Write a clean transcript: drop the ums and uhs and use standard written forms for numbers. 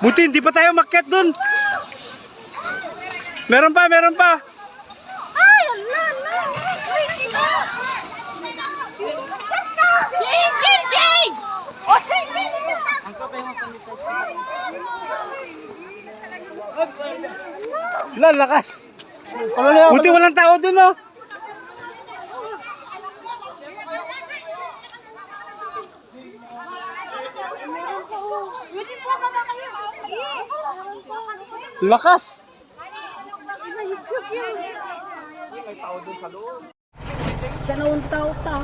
Buti hindi pa tayo makyat dun. Meron pa, meron pa. Ay, ala. Ay, dito. Shade, shade. Oh, shade. Lakas. Buti walang tao dun, oh. Lakas. Ganun tao ta.